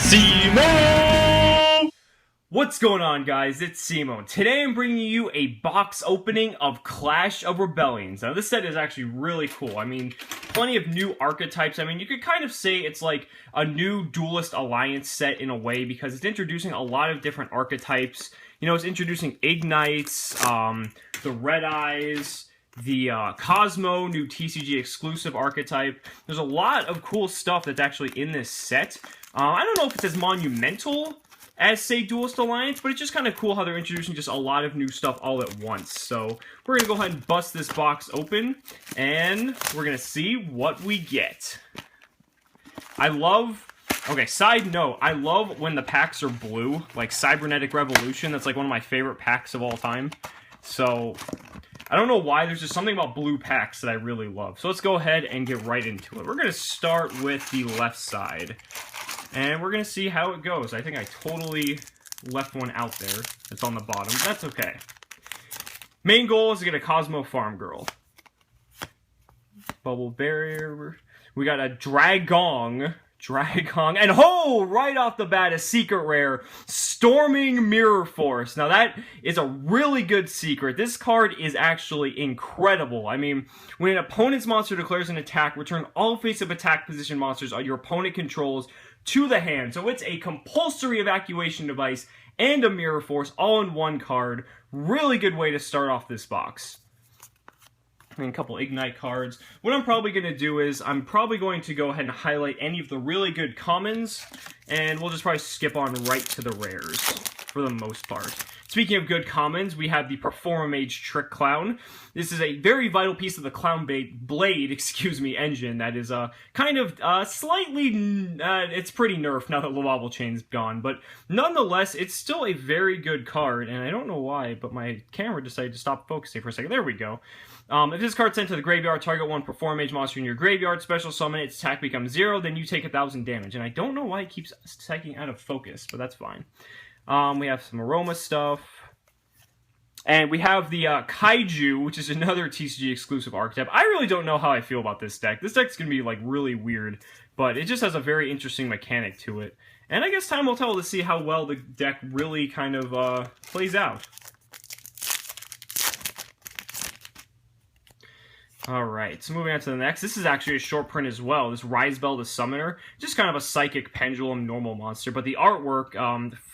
Cimoooooooo! What's going on, guys? It's Cimo. Today I'm bringing you a box opening of Clash of Rebellions. Now, this set is actually really cool. I mean, plenty of new archetypes. I mean, you could kind of say it's like a new Duelist Alliance set in a way, because it's introducing a lot of different archetypes. You know, it's introducing Ignites, the Red Eyes, the Cosmo, new TCG exclusive archetype. There's a lot of cool stuff that's actually in this set. I don't know if it's as monumental as, say, Duelist Alliance, but it's just kind of cool how they're introducing just a lot of new stuff all at once. So we're going to go ahead and bust this box open, and we're going to see what we get. Okay, side note, I love when the packs are blue, like Cybernetic Revolution. That's like one of my favorite packs of all time. So I don't know why, there's just something about blue packs that I really love. So let's go ahead and get right into it. We're going to start with the left side, and we're going to see how it goes. I think I totally left one out there that's on the bottom. That's okay. Main goal is to get a Cosmo Farm Girl. Bubble Barrier. We got a Dragong, and right off the bat, a secret rare, Storming Mirror Force. Now that is a really good secret. This card is actually incredible. I mean, when an opponent's monster declares an attack, return all face-up attack position monsters your opponent controls to the hand. So it's a compulsory evacuation device and a Mirror Force all in one card. Really good way to start off this box. And a couple Ignite cards. What I'm probably going to do is, I'm probably going to go ahead and highlight any of the really good commons, and we'll just probably skip on right to the rares, for the most part. Speaking of good commons, we have the Performage Trick Clown. This is a very vital piece of the Clown Blade, engine that is kind of slightly, it's pretty nerfed now that Lavable Chain's gone, but nonetheless, it's still a very good card, and I don't know why, but my camera decided to stop focusing for a second. There we go. If this card's sent to the graveyard, target one Performage monster in your graveyard, special summon, its attack becomes 0, then you take 1,000 damage. And I don't know why it keeps taking out of focus, but that's fine. We have some Aroma stuff. And we have the Kaiju, which is another TCG exclusive archetype. I really don't know how I feel about this deck. This deck's going to be, like, really weird, but it just has a very interesting mechanic to it. And I guess time will tell to see how well the deck really kind of plays out. Alright, so moving on to the next. This is actually a short print as well. This Rise Bell the Summoner. Just kind of a Psychic Pendulum normal monster. But the artwork,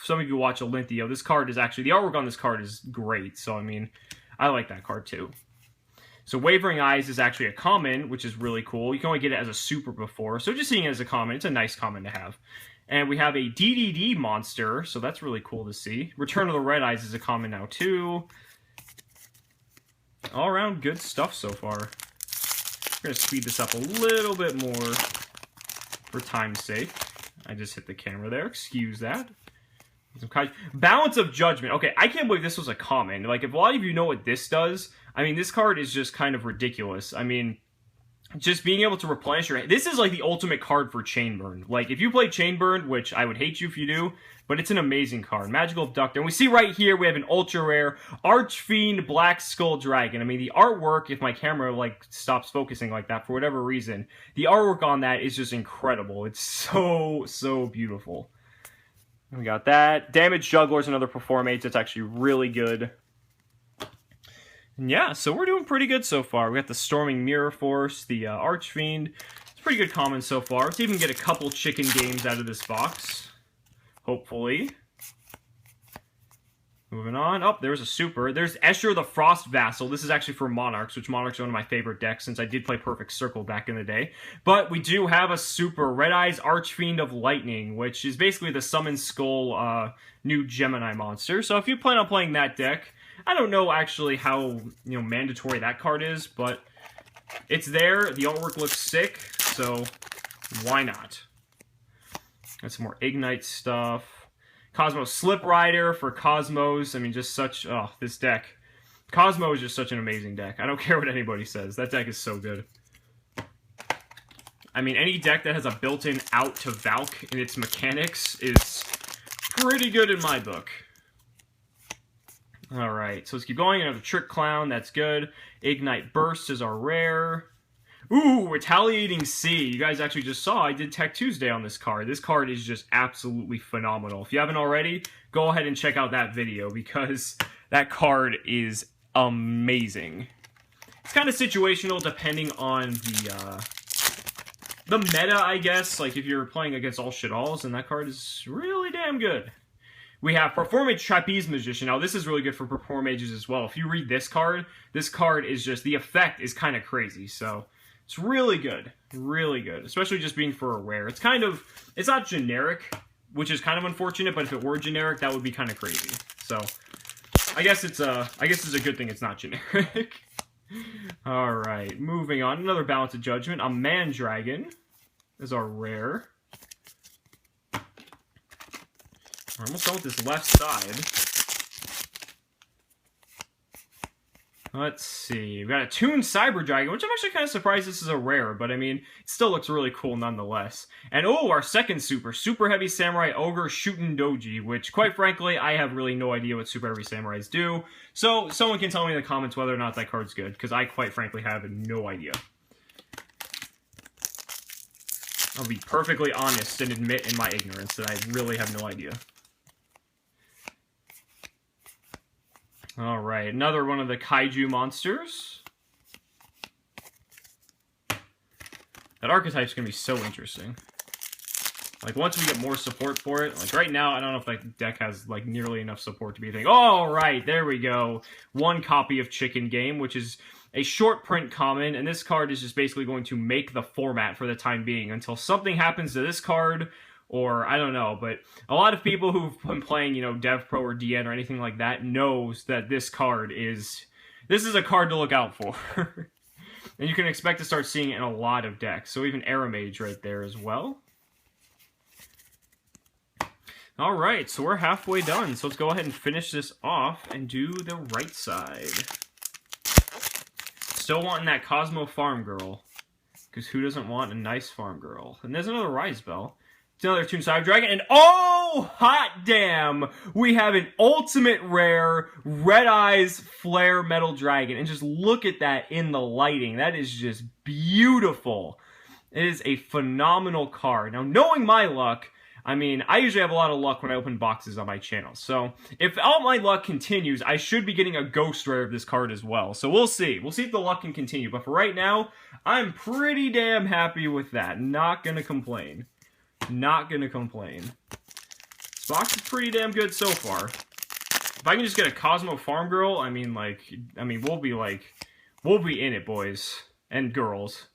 some of you watch Olympio, this card is actually, the artwork on this card is great. So, I mean, I like that card too. So Wavering Eyes is actually a common, which is really cool. You can only get it as a super before. So just seeing it as a common, it's a nice common to have. And we have a DDD monster, so that's really cool to see. Return of the Red Eyes is a common now too. All around good stuff so far. We're going to speed this up a little bit more for time's sake. I just hit the camera there. Excuse that. Balance of Judgment. Okay, I can't believe this was a common. Like, if a lot of you know what this does, I mean, this card is just kind of ridiculous. I mean, just being able to replenish your... This is like the ultimate card for Chainburn. Like, if you play Chainburn, which I would hate you if you do, but it's an amazing card. Magical Abductor. And we see right here, we have an ultra rare Archfiend Black Skull Dragon. I mean, the artwork, if my camera, like, stops focusing like that for whatever reason, the artwork on that is just incredible. It's so, so beautiful. We got that. Damage Juggler is another Performage that's actually really good. And yeah, so we're doing pretty good so far. We got the Storming Mirror Force, the Archfiend. It's pretty good common so far. Let's even get a couple chicken games out of this box. Hopefully. Moving on. Oh, there's a super. There's Escher the Frost Vassal. This is actually for Monarchs, which Monarchs are one of my favorite decks since I did play Perfect Circle back in the day. But we do have a super. Red Eyes Archfiend of Lightning, which is basically the Summon Skull new Gemini monster. So if you plan on playing that deck, I don't know actually how, you know, mandatory that card is, but it's there. The artwork looks sick, so why not? Got some more Ignite stuff. Cosmo Slip Rider for Cosmos. I mean, just such... Oh, this deck. Cosmo is just such an amazing deck. I don't care what anybody says. That deck is so good. I mean, any deck that has a built-in out to Valk in its mechanics is pretty good in my book. Alright, so let's keep going. Another Trick Clown. That's good. Ignite Burst is our rare. Ooh, Retaliating Sea. You guys actually just saw I did Tech Tuesday on this card. This card is just absolutely phenomenal. If you haven't already, go ahead and check out that video because that card is amazing. It's kind of situational depending on the meta, I guess. Like, if you're playing against all shit alls, then that card is really damn good. We have Performage Trapeze Magician. Now, this is really good for Performages as well. If you read this card is just, the effect is kind of crazy. So, it's really good. Really good. Especially just being for a rare. It's kind of, it's not generic, which is kind of unfortunate, but if it were generic, that would be kind of crazy. So, I guess it's a good thing it's not generic. Alright, moving on. Another Balance of Judgment. A Mandragon is our rare. We're almost done with this left side. Let's see. We've got a Toon Cyber Dragon, which I'm actually kind of surprised this is a rare, but I mean, it still looks really cool nonetheless. And oh, our second Super Heavy Samurai Ogre Shootin' Doji, which quite frankly, I have really no idea what Super Heavy Samurais do. So, someone can tell me in the comments whether or not that card's good, because I quite frankly have no idea. I'll be perfectly honest and admit in my ignorance that I really have no idea. Alright, another one of the kaiju monsters. That archetype's gonna be so interesting. Like, once we get more support for it, like, right now, I don't know if that deck has, like, nearly enough support to be a thing. Alright, there we go. One copy of Chicken Game, which is a short print common, and this card is just basically going to make the format for the time being until something happens to this card, or, I don't know, but a lot of people who've been playing, you know, Dev Pro or DN or anything like that knows that this card is... This is a card to look out for. And you can expect to start seeing it in a lot of decks. So even Aramage right there as well. Alright, so we're halfway done. So let's go ahead and finish this off and do the right side. Still wanting that Cosmo Farm Girl. Because who doesn't want a nice Farm Girl? And there's another Rise Bell. Another Toon Cyber Dragon, and oh, hot damn! We have an ultimate rare Red Eyes Flare Metal Dragon, and just look at that in the lighting. That is just beautiful. It is a phenomenal card. Now, knowing my luck, I mean, I usually have a lot of luck when I open boxes on my channel. So, if all my luck continues, I should be getting a Ghost Rare of this card as well. So, we'll see. We'll see if the luck can continue. But for right now, I'm pretty damn happy with that. Not gonna complain. Not gonna complain. This box is pretty damn good so far. If I can just get a Cosmo Farm Girl, I mean, we'll be in it, boys and girls.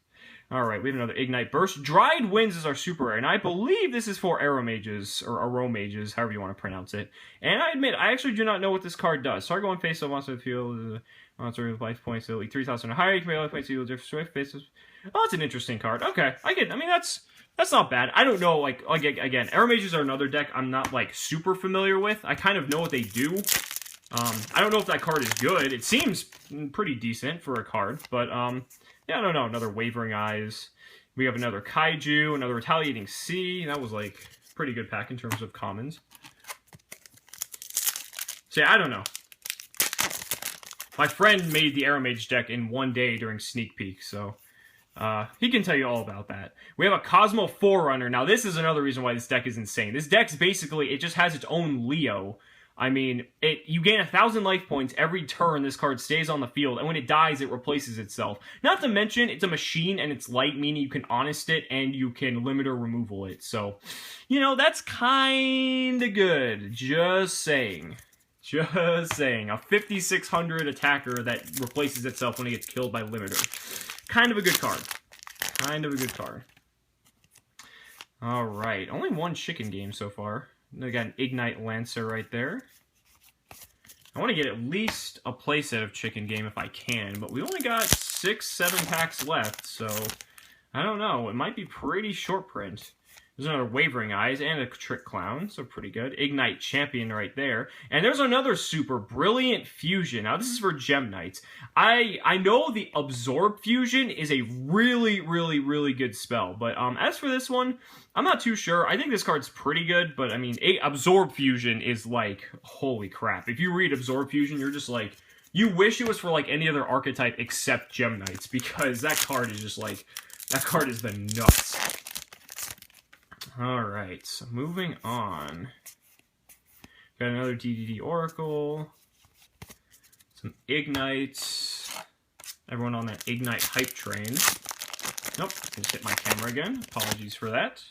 Alright, we have another Ignite Burst. Dried Winds is our super rare, and I believe this is for Aeromages, or Aromages, however you want to pronounce it. And I admit, I actually do not know what this card does. Target one face of monster field, monster with life points, so like 3,000 or higher, you can make life points, you different swift faces. Oh, that's an interesting card. Okay, I mean, that's not bad. I don't know, like again, Aeromages are another deck I'm not, like, super familiar with. I kind of know what they do. I don't know if that card is good. It seems pretty decent for a card, but, yeah, I don't know. Another Wavering Eyes. We have another Kaiju, another Retaliating Sea. That was, like, pretty good pack in terms of commons. So, yeah, I don't know. My friend made the Aeromage deck in one day during Sneak Peek, so... he can tell you all about that. We have a Cosmo Forerunner. Now, this is another reason why this deck is insane. This deck's basically, it just has its own Leo. I mean, you gain 1,000 life points every turn this card stays on the field, and when it dies, it replaces itself. Not to mention, it's a machine, and it's light, meaning you can Honest it, and you can limit or removal it. So, you know, that's kinda good. Just saying. Just saying. A 5,600 attacker that replaces itself when it gets killed by Limiter. Kind of a good card. Kind of a good card. Alright, only one Chicken Game so far. I got an Ignite Lancer right there. I want to get at least a playset of Chicken Game if I can, but we only got 6-7 packs left, so I don't know. It might be pretty short print. There's another Wavering Eyes and a Trick Clown, so pretty good. Ignite Champion right there. And there's another super Brilliant Fusion. Now, this is for Gem Knights. I know the Absorb Fusion is a really, really, really good spell. But as for this one, I'm not too sure. I think this card's pretty good, but I mean, Absorb Fusion is like, holy crap. If you read Absorb Fusion, you're just like, you wish it was for, like, any other archetype except Gem Knights, because that card is just, like, that card has been nuts. Alright, so moving on. Got another DDD Oracle. Some Ignites. Everyone on that Ignite hype train. Nope, just hit my camera again. Apologies for that.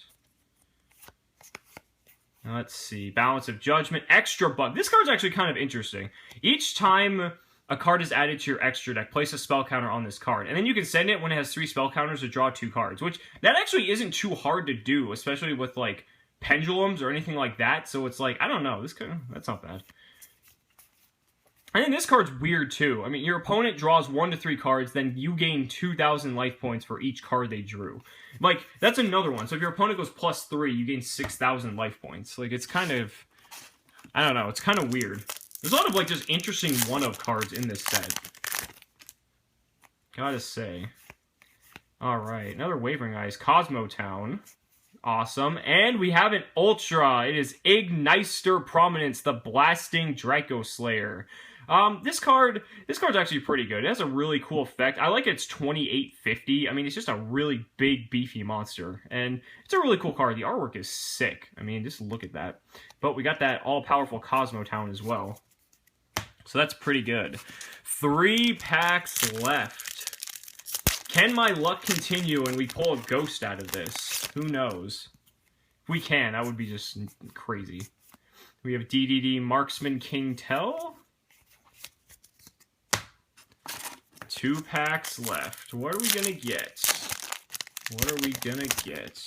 Now let's see. Balance of Judgment. Extra Bug. This card's actually kind of interesting. Each time a card is added to your extra deck, place a spell counter on this card. And then you can send it when it has 3 spell counters to draw 2 cards. Which, that actually isn't too hard to do, especially with, like, pendulums or anything like that. So it's like, I don't know. That's not bad. I think this card's weird, too. I mean, your opponent draws 1 to 3 cards, then you gain 2,000 life points for each card they drew. Like, that's another one. So if your opponent goes +3, you gain 6,000 life points. Like, it's kind of... I don't know. It's kind of weird. There's a lot of, like, just interesting one-of cards in this set. Gotta say. Alright, another Wavering Eyes. Cosmo Town. Awesome. And we have an Ultra. It is Igneister Prominence, the Blasting Draco Slayer. This card's actually pretty good. It has a really cool effect. I like its 2850. I mean, it's just a really big, beefy monster. And it's a really cool card. The artwork is sick. I mean, just look at that. But we got that all-powerful Cosmo Town as well. So that's pretty good. 3 packs left. Can my luck continue and we pull a ghost out of this? Who knows? If we can, that would be just crazy. We have DDD Marksman King Tell. 2 packs left. What are we gonna get? What are we gonna get?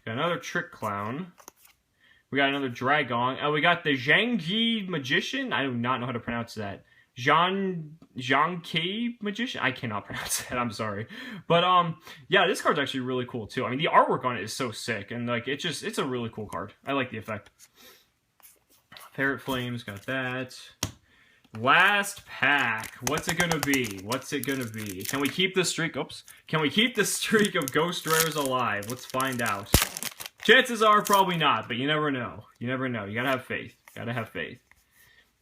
Got another Trick Clown. We got another Dragon. Oh, we got the Zhangji Magician. I do not know how to pronounce that. Zhangke Magician? I cannot pronounce that, I'm sorry. But, yeah, this card's actually really cool, too. I mean, the artwork on it is so sick, and, like, it's a really cool card. I like the effect. Parrot Flames, got that. Last pack. What's it gonna be? What's it gonna be? Can we keep the streak? Oops. Can we keep the streak of Ghost Rares alive? Let's find out. Chances are probably not, but you never know. You never know. You gotta have faith. Gotta have faith.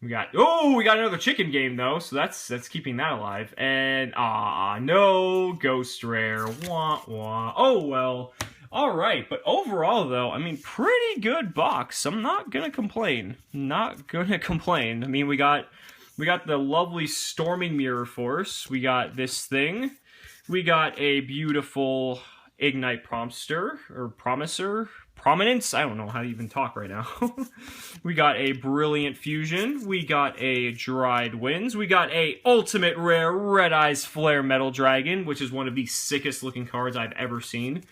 We got another chicken game though, so that's keeping that alive. And no Ghost Rare. Wah wah. Oh well. Alright, but overall though, I mean, pretty good box. I'm not gonna complain. Not gonna complain. I mean, we got the lovely Storming Mirror Force. We got this thing. We got a beautiful Ignite Prompter, or Prominence? I don't know how to even talk right now. We got a Brilliant Fusion. We got a Dried Winds. We got a Ultimate Rare Red Eyes Flare Metal Dragon, which is one of the sickest looking cards I've ever seen.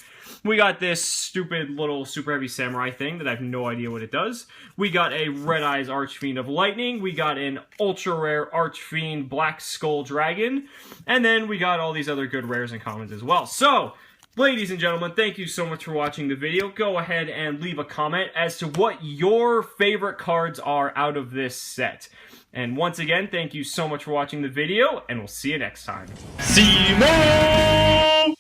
We got this stupid little Super Heavy Samurai thing that I have no idea what it does. We got a Red Eyes Archfiend of Lightning. We got an Ultra Rare Archfiend Black Skull Dragon. And then we got all these other good rares and commons as well. So, ladies and gentlemen, thank you so much for watching the video. Go ahead and leave a comment as to what your favorite cards are out of this set. And once again, thank you so much for watching the video, and we'll see you next time. Cimoooooooo!